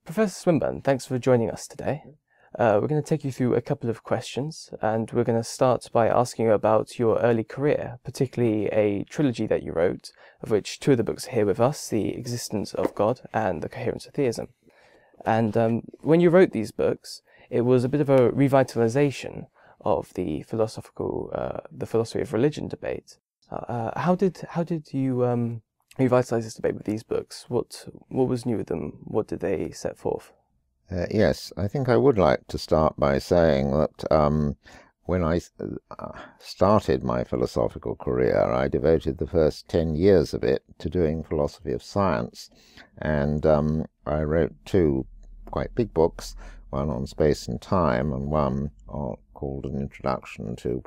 Professor Swinburne, thanks for joining us today. We're going to take you through a couple of questions, and we're going to start by asking you about your early career, particularly a trilogy that you wrote, of which two of the books are here with us, The Existence of God and The Coherence of Theism. And when you wrote these books, it was a bit of a revitalization of the philosophy of religion debate. How did you revitalize this debate with these books? What was new with them? What did they set forth? Yes, I think I would like to start by saying that when I started my philosophical career, I devoted the first 10 years of it to doing philosophy of science. And I wrote two quite big books, one on space and time and one called An Introduction to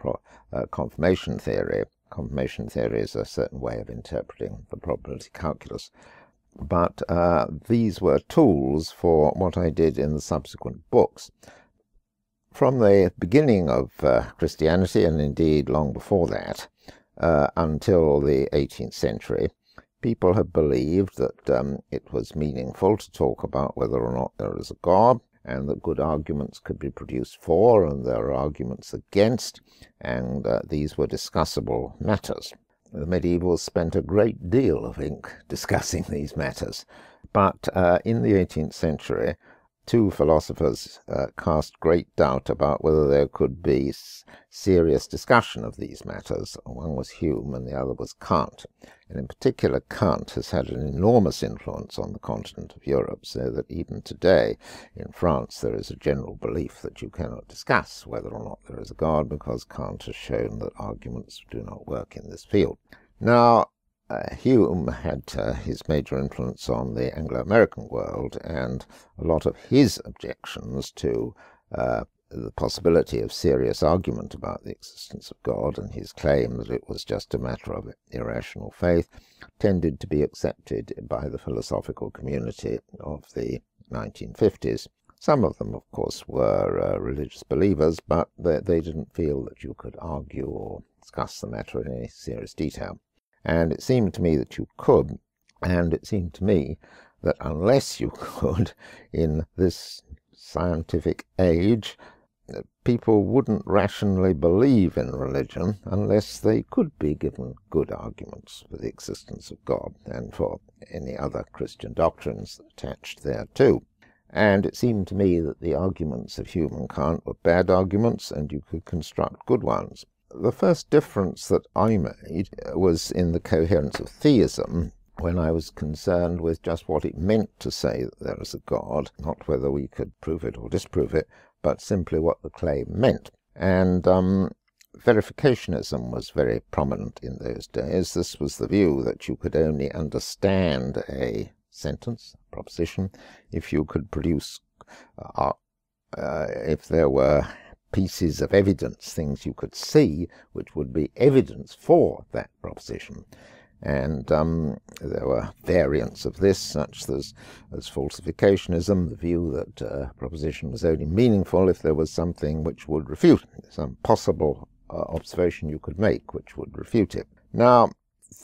Confirmation Theory. Confirmation theory is a certain way of interpreting the probability calculus. But these were tools for what I did in the subsequent books. From the beginning of Christianity, and indeed long before that, until the 18th century, people have believed that it was meaningful to talk about whether or not there is a God, and that good arguments could be produced for, and there are arguments against, and these were discussable matters. The medievals spent a great deal of ink discussing these matters, but in the 18th century, two philosophers cast great doubt about whether there could be serious discussion of these matters. One was Hume and the other was Kant. And in particular, Kant has had an enormous influence on the continent of Europe, so that even today in France there is a general belief that you cannot discuss whether or not there is a God, because Kant has shown that arguments do not work in this field. Now, Hume had his major influence on the Anglo-American world, and a lot of his objections to the possibility of serious argument about the existence of God and his claim that it was just a matter of irrational faith tended to be accepted by the philosophical community of the 1950s. Some of them, of course, were religious believers, but they didn't feel that you could argue or discuss the matter in any serious detail. And it seemed to me that you could, and it seemed to me that unless you could, in this scientific age, people wouldn't rationally believe in religion unless they could be given good arguments for the existence of God and for any other Christian doctrines attached thereto. And it seemed to me that the arguments of Hume and Kant were bad arguments, and you could construct good ones. The first difference that I made was in the coherence of theism, when I was concerned with just what it meant to say that there is a God, not whether we could prove it or disprove it, but simply what the claim meant. And verificationism was very prominent in those days. This was the view that you could only understand a sentence, a proposition, if you could produce, if there were pieces of evidence, things you could see, which would be evidence for that proposition. And there were variants of this, such as falsificationism, the view that a proposition was only meaningful if there was something which would refute it, some possible observation you could make which would refute it. Now,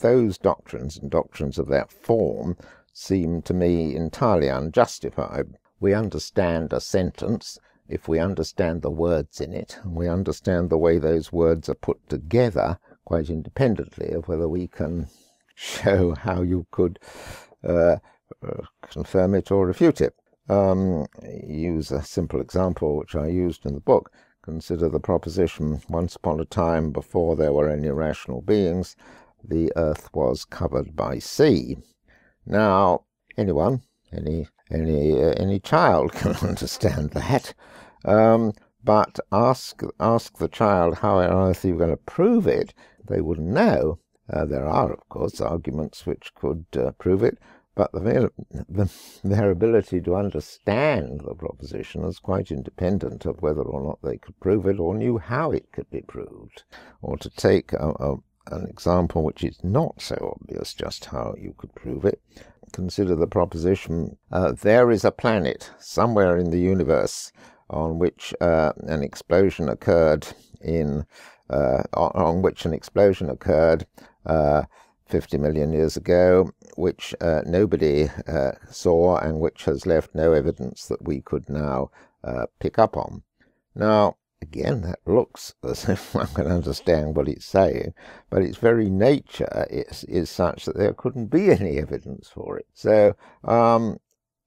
those doctrines and doctrines of that form seem to me entirely unjustified. We understand a sentence if we understand the words in it, and we understand the way those words are put together, quite independently of whether we can show how you could confirm it or refute it. Use a simple example which I used in the book. Consider the proposition, once upon a time, before there were any rational beings, the earth was covered by sea. Now, anyone, any child can understand that. But ask the child how on earth you're going to prove it, they wouldn't know. There are, of course, arguments which could prove it, but their ability to understand the proposition is quite independent of whether or not they could prove it or knew how it could be proved. Or to take an example which is not so obvious just how you could prove it, consider the proposition, there is a planet somewhere in the universe on which an explosion occurred 50 million years ago, which nobody saw and which has left no evidence that we could now pick up on. Now, again, that looks as if one can understand what it's saying, but its very nature is such that there couldn't be any evidence for it. So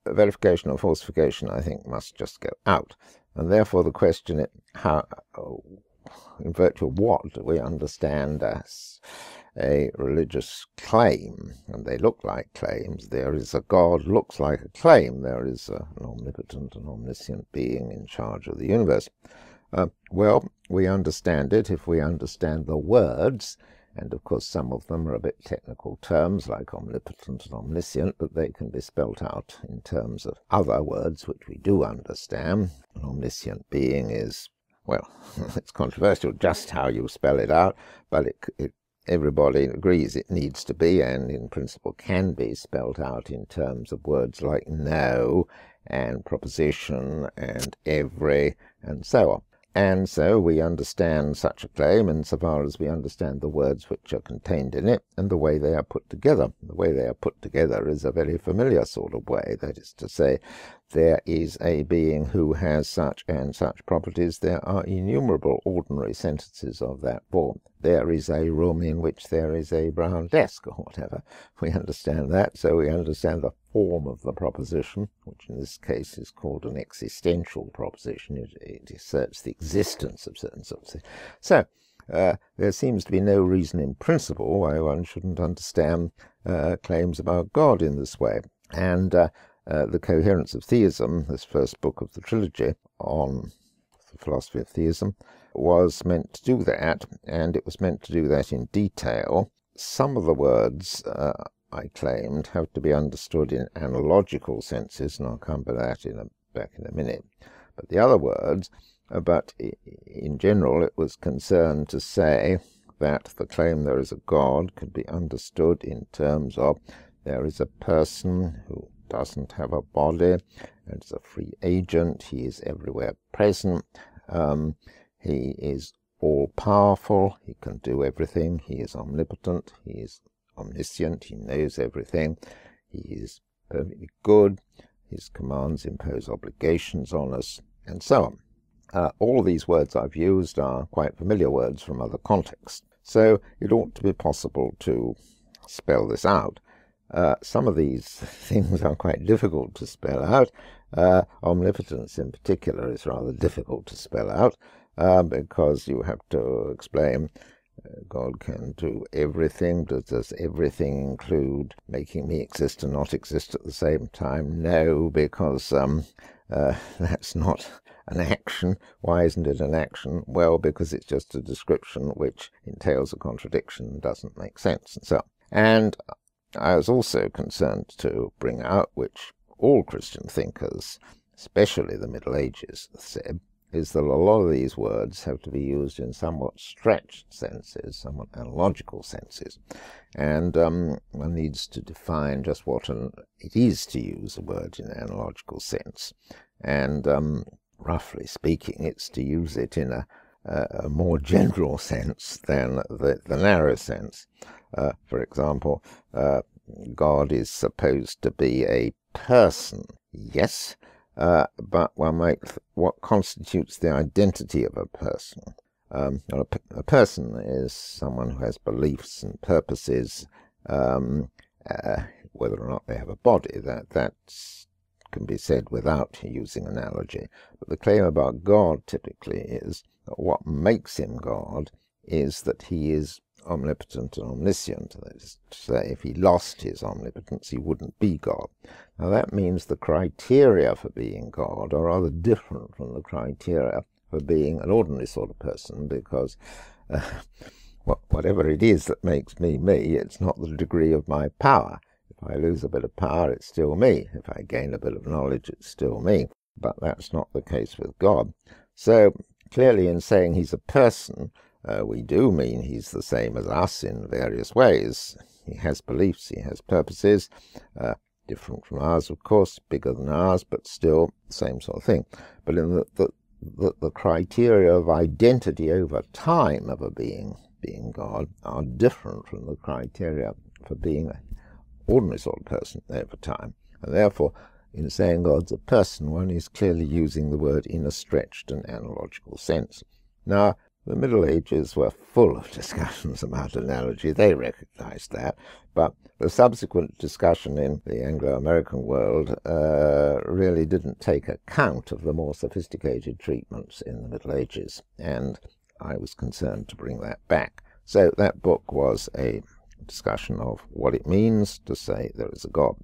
verification or falsification, I think, must just go out. And therefore the question is, how, in virtue of what do we understand as a religious claim? And they look like claims. There is a God looks like a claim. There is an omnipotent and omniscient being in charge of the universe. Well, we understand it if we understand the words, and of course some of them are a bit technical terms like omnipotent and omniscient, but they can be spelt out in terms of other words which we do understand. An omniscient being is, well, it's controversial just how you spell it out, but everybody agrees it needs to be, and in principle can be, spelt out in terms of words like no and proposition and every and so on. And so we understand such a claim insofar as we understand the words which are contained in it and the way they are put together. The way they are put together is a very familiar sort of way. That is to say, there is a being who has such and such properties. There are innumerable ordinary sentences of that form. There is a room in which there is a brown desk, or whatever. We understand that, so we understand the form of the proposition, which in this case is called an existential proposition. It asserts the existence of certain sorts of things. So there seems to be no reason in principle why one shouldn't understand claims about God in this way. And the Coherence of Theism, this first book of the trilogy on the philosophy of theism, was meant to do that, and it was meant to do that in detail. Some of the words, I claimed, have to be understood in analogical senses, and I'll come to that back in a minute. But the other words, but in general, it was concerned to say that the claim there is a God could be understood in terms of there is a person who doesn't have a body, and is a free agent, he is everywhere present, he is all-powerful, he can do everything, he is omnipotent, he is omniscient, he knows everything, he is perfectly good, his commands impose obligations on us, and so on. All these words I've used are quite familiar words from other contexts, so it ought to be possible to spell this out. Some of these things are quite difficult to spell out. Omnipotence in particular is rather difficult to spell out because you have to explain God can do everything. Does everything include making me exist and not exist at the same time? No, because that's not an action. Why isn't it an action? Well, because it's just a description which entails a contradiction and doesn't make sense, and so on. And I was also concerned to bring out, which all Christian thinkers, especially the Middle Ages, said, is that a lot of these words have to be used in somewhat stretched senses, somewhat analogical senses. And one needs to define just what it is to use a word in an analogical sense. And roughly speaking, it's to use it in a more general sense than the narrow sense. For example, God is supposed to be a person. Yes, but one might, what constitutes the identity of a person? A person is someone who has beliefs and purposes, whether or not they have a body. That can be said without using analogy. But the claim about God typically is that what makes him God is that he is omnipotent and omniscient. That is to say, if he lost his omnipotence, he wouldn't be God. Now that means the criteria for being God are rather different from the criteria for being an ordinary sort of person, because whatever it is that makes me me, it's not the degree of my power. If I lose a bit of power, it's still me. If I gain a bit of knowledge, it's still me. But that's not the case with God. So clearly in saying he's a person, we do mean he's the same as us in various ways. He has beliefs, he has purposes, different from ours, of course, bigger than ours, but still the same sort of thing. But in the criteria of identity over time of a being God are different from the criteria for being an ordinary sort of person over time. And therefore, in saying God's a person, one is clearly using the word in a stretched and analogical sense. Now, the Middle Ages were full of discussions about analogy. They recognized that. But the subsequent discussion in the Anglo-American world really didn't take account of the more sophisticated treatments in the Middle Ages. And I was concerned to bring that back. So that book was a discussion of what it means to say there is a God.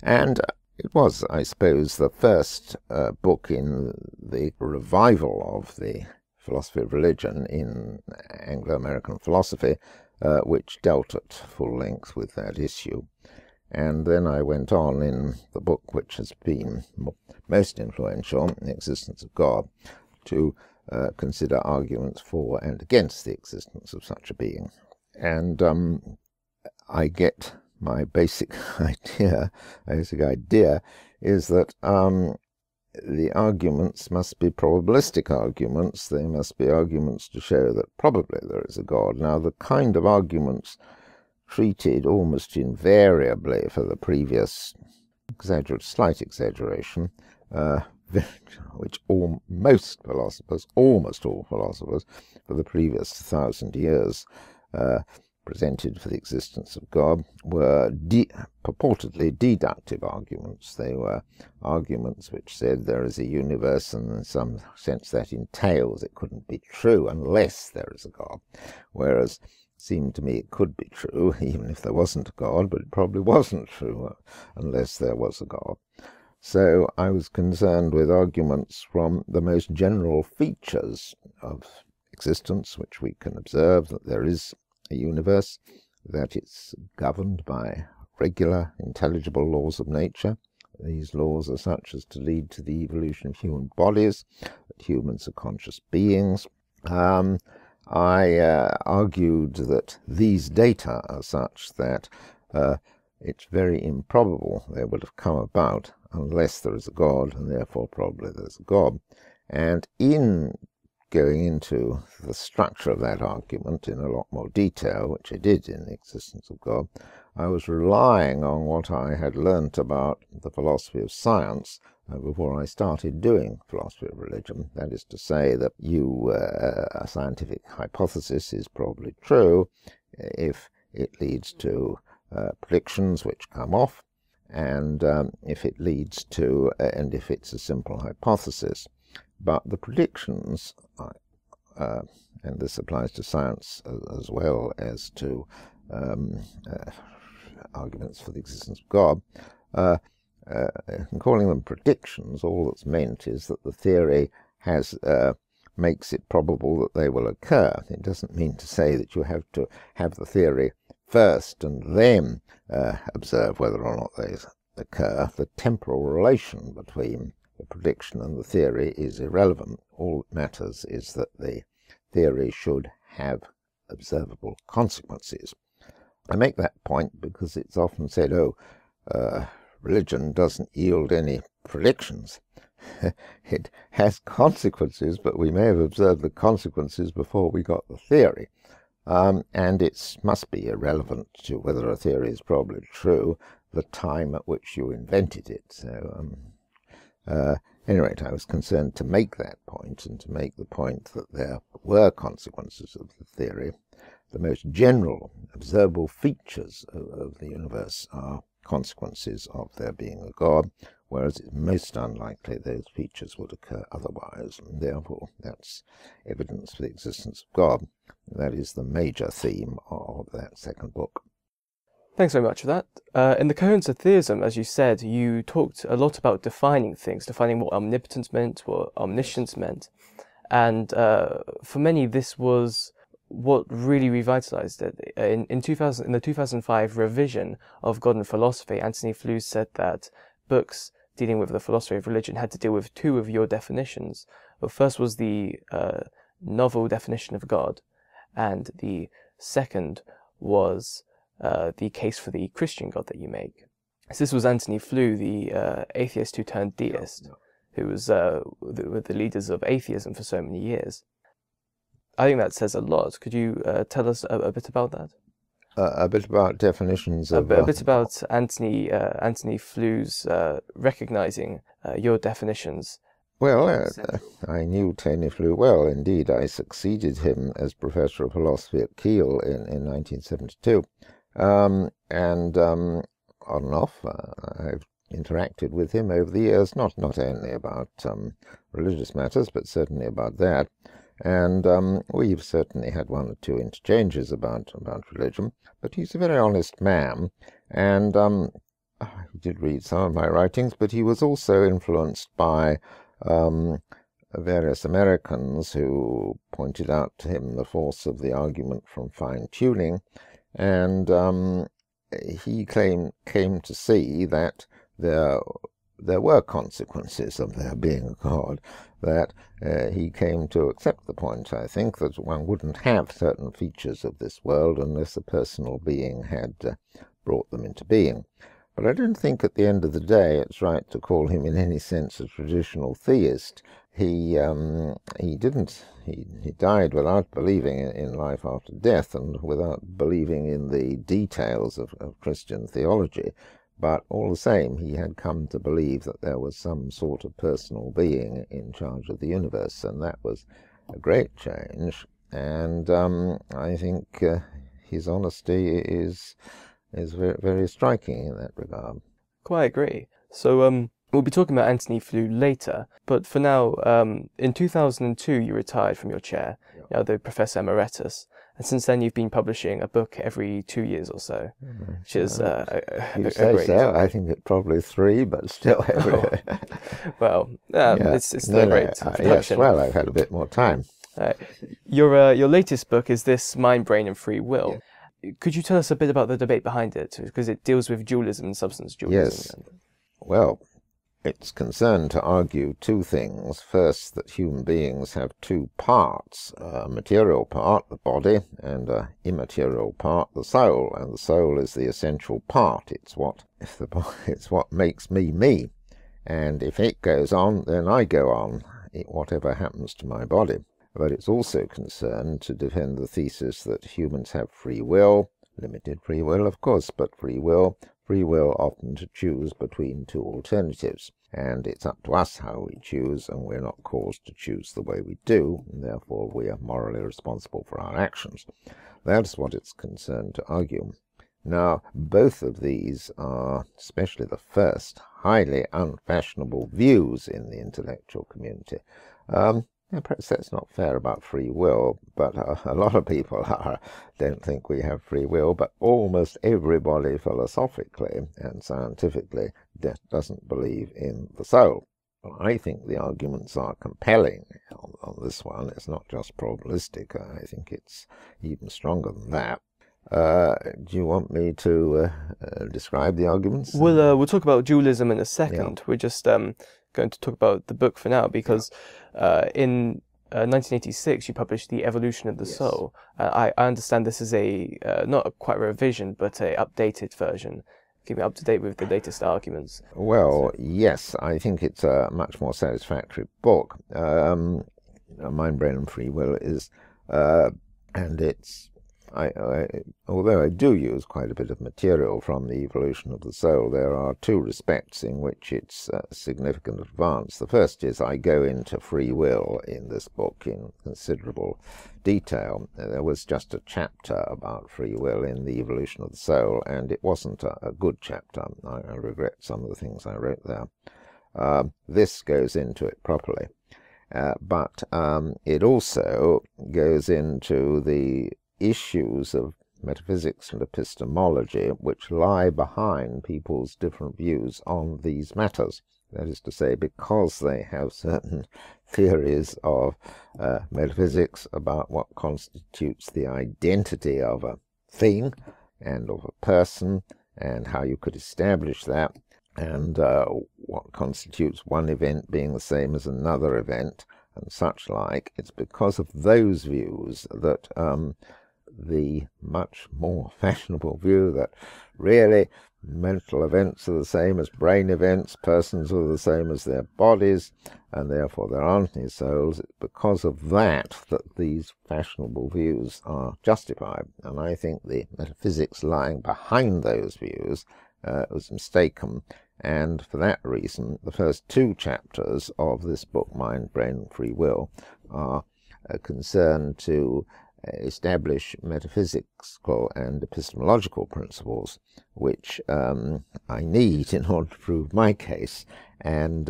And it was, I suppose, the first book in the revival of the philosophy of religion in Anglo-American philosophy, which dealt at full length with that issue. And then I went on in the book which has been most influential, The Existence of God, to consider arguments for and against the existence of such a being. And I get my basic idea is that the arguments must be probabilistic arguments. They must be arguments to show that probably there is a God. Now, the kind of arguments treated almost invariably for the previous slight exaggeration, which almost all philosophers for the previous 1,000 years presented for the existence of God, were purportedly deductive arguments. They were arguments which said there is a universe, and in some sense that entails it couldn't be true unless there is a God, whereas it seemed to me it could be true even if there wasn't a God, but it probably wasn't true unless there was a God. So I was concerned with arguments from the most general features of existence, which we can observe, that there is a universe, that it's governed by regular, intelligible laws of nature. These laws are such as to lead to the evolution of human bodies, that humans are conscious beings. I argued that these data are such that it's very improbable they would have come about unless there is a God, and therefore probably there's a God. And in going into the structure of that argument in a lot more detail, which I did in The Existence of God, I was relying on what I had learnt about the philosophy of science before I started doing philosophy of religion. That is to say that a scientific hypothesis is probably true if it leads to predictions which come off, and if it leads to, and if it's a simple hypothesis. But the predictions, and this applies to science as well as to arguments for the existence of God, in calling them predictions, all that's meant is that the theory makes it probable that they will occur. It doesn't mean to say that you have to have the theory first and then observe whether or not they occur. The temporal relation between the prediction and the theory is irrelevant. All that matters is that the theory should have observable consequences. I make that point because it's often said, religion doesn't yield any predictions. It has consequences, but we may have observed the consequences before we got the theory. And it must be irrelevant to whether a theory is probably true, the time at which you invented it. So, at any rate, I was concerned to make that point, and to make the point that there were consequences of the theory. The most general observable features of the universe are consequences of there being a God, whereas it's most unlikely those features would occur otherwise, and therefore that's evidence for the existence of God. That is the major theme of that second book. Thanks very much for that. In the Coherence of Theism, as you said, you talked a lot about defining things, defining what omnipotence meant, what omniscience meant. And for many, this was what really revitalized it. In the 2005 revision of God and Philosophy, Anthony Flew said that books dealing with the philosophy of religion had to deal with two of your definitions. The first was the novel definition of God, and the second was the case for the Christian God that you make. So this was Anthony Flew, the atheist who turned deist, who was the leaders of atheism for so many years. I think that says a lot. Could you tell us a bit about that? A bit about definitions of... A bit about Anthony Flews recognizing your definitions. Well, I knew Tony Flew well. Indeed, I succeeded him as Professor of Philosophy at Kiel in 1972. On and off, I've interacted with him over the years, not only about religious matters, but certainly about that. And we've certainly had one or two interchanges about religion. But he's a very honest man, and he did read some of my writings, but he was also influenced by various Americans who pointed out to him the force of the argument from fine-tuning, and he came to see that there were consequences of there being a God, that he came to accept the point, I think, that one wouldn't have certain features of this world unless a personal being had brought them into being. But I don't think at the end of the day it's right to call him in any sense a traditional theist. He died without believing in life after death and without believing in the details of Christian theology. But all the same, he had come to believe that there was some sort of personal being in charge of the universe, and that was a great change. And I think his honesty is very, very striking in that regard. Quite agree. So we'll be talking about Anthony Flew later, but for now, in 2002 you retired from your chair, the Professor Emeritus, and since then you've been publishing a book every 2 years or so, which is you say great so. I think it's probably 3, but still every... Well, it's still great production. Yes, well, I've had a bit more time. Your latest book is this Mind, Brain and Free Will. Yeah. Could you tell us a bit about the debate behind it? Because it deals with dualism and substance dualism. Yes. Well, it's concerned to argue two things. First, that human beings have two parts, a material part, the body, and an immaterial part, the soul. And the soul is the essential part. It's what makes me me. And if it goes on, then I go on, whatever happens to my body. But it's also concerned to defend the thesis that humans have free will, limited free will, of course, but free will often to choose between two alternatives. And it's up to us how we choose, and we're not caused to choose the way we do, and therefore we are morally responsible for our actions. That's what it's concerned to argue. Now, both of these are, especially the first, highly unfashionable views in the intellectual community. Perhaps that's not fair about free will, but a lot of people don't think we have free will, but almost everybody philosophically and scientifically doesn't believe in the soul. Well, I think the arguments are compelling on this one. It's not just probabilistic. I think it's even stronger than that. Do you want me to describe the arguments? We'll talk about dualism in a second. Yeah. We're just going to talk about the book for now, because in 1986 you published The Evolution of the Soul. I understand this is not quite a revision, but a updated version. Keep me up to date with the latest arguments. Well, yes, I think it's a much more satisfactory book. Mind, Brain and Free Will is, and it's, although I do use quite a bit of material from The Evolution of the Soul, there are two respects in which it's a significant advance. The first is I go into free will in this book in considerable detail. There was just a chapter about free will in The Evolution of the Soul, and it wasn't a good chapter. I regret some of the things I wrote there. This goes into it properly. But it also goes into the issues of metaphysics and epistemology which lie behind people's different views on these matters. That is to say, because they have certain theories of metaphysics about what constitutes the identity of a thing and of a person, and how you could establish that, and what constitutes one event being the same as another event, and such like. It's because of those views that the much more fashionable view that really mental events are the same as brain events, persons are the same as their bodies, and therefore there aren't any souls. It's because of that that these fashionable views are justified, and I think the metaphysics lying behind those views was mistaken, and for that reason the first two chapters of this book, Mind, Brain and Free Will, are concerned to establish metaphysical and epistemological principles which I need in order to prove my case, and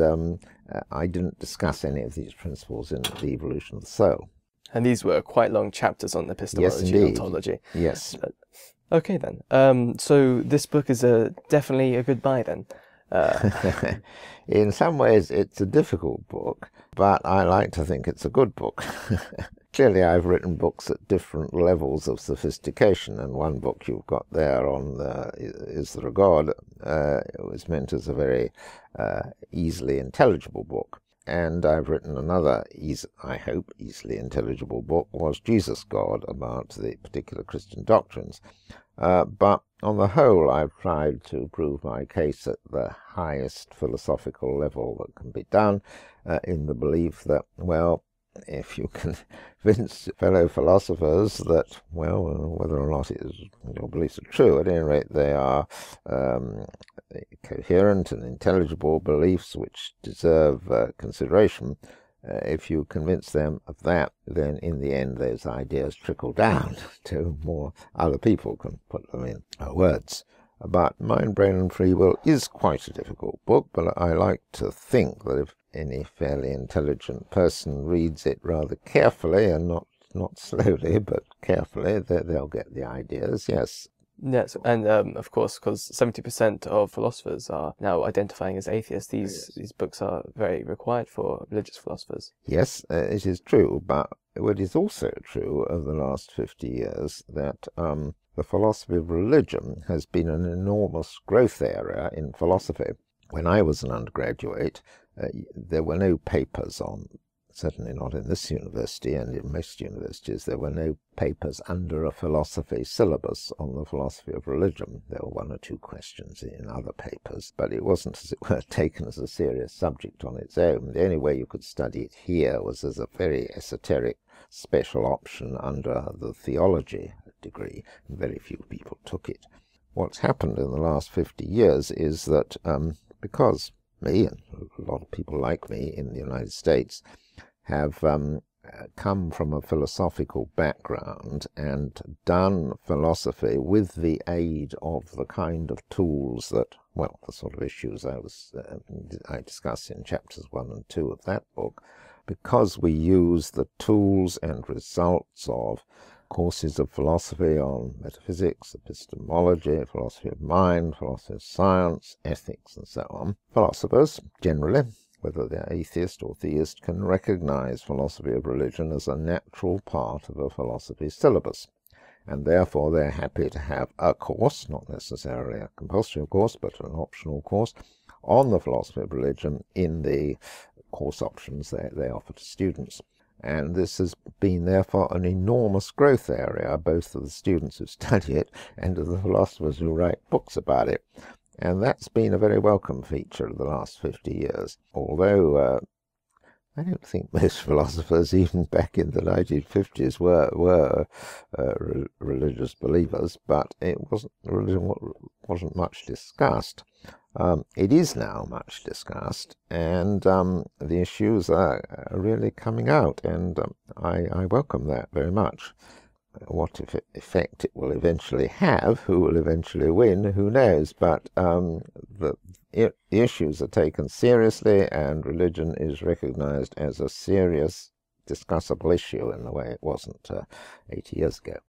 I didn't discuss any of these principles in The Evolution of the Soul. And these were quite long chapters on epistemology and ontology. Yes. Okay then. So this book is definitely a good buy then. In some ways it's a difficult book, but I like to think it's a good book. Clearly I've written books at different levels of sophistication, and one book you've got there on Is There a God? It was meant as a very easily intelligible book. And I've written another, I hope, easily intelligible book, Was Jesus God?, about the particular Christian doctrines. But on the whole, I've tried to prove my case at the highest philosophical level that can be done, in the belief that, well, if you can convince fellow philosophers that, well, whether or not your beliefs are true, at any rate they are coherent and intelligible beliefs which deserve consideration, if you convince them of that, then in the end those ideas trickle down to more other people can put them in words. But Mind, Brain and Free Will is quite a difficult book, but I like to think that if any fairly intelligent person reads it rather carefully, and not slowly, but carefully, they'll get the ideas, yes. Yes, and of course, because 70% of philosophers are now identifying as atheists, these books are very required for religious philosophers. Yes, it is true, but it is also true of the last 50 years that the philosophy of religion has been an enormous growth area in philosophy. When I was an undergraduate, there were no papers on, certainly not in this university and in most universities, there were no papers under a philosophy syllabus on the philosophy of religion. There were one or two questions in other papers, but it wasn't, as it were, taken as a serious subject on its own. The only way you could study it here was as a very esoteric special option under the theology degree, and very few people took it. What's happened in the last 50 years is that because me, and a lot of people like me in the United States, have come from a philosophical background and done philosophy with the aid of the kind of tools that, well, the sort of issues I discuss in chapters 1 and 2 of that book, because we use the tools and results of courses of philosophy on metaphysics, epistemology, philosophy of mind, philosophy of science, ethics, and so on. Philosophers, generally, whether they're atheist or theist, can recognize philosophy of religion as a natural part of a philosophy syllabus, and therefore they're happy to have a course, not necessarily a compulsory course, but an optional course, on the philosophy of religion in the course options they offer to students. And this has been, therefore, an enormous growth area, both of the students who study it and of the philosophers who write books about it. And that's been a very welcome feature of the last 50 years. Although I don't think most philosophers, even back in the 1950s, were religious believers, but religion wasn't much discussed. It is now much discussed, and the issues are really coming out, and I welcome that very much. What effect it will eventually have, who will eventually win, who knows, but the issues are taken seriously, and religion is recognized as a serious, discussable issue in the way it wasn't 80 years ago.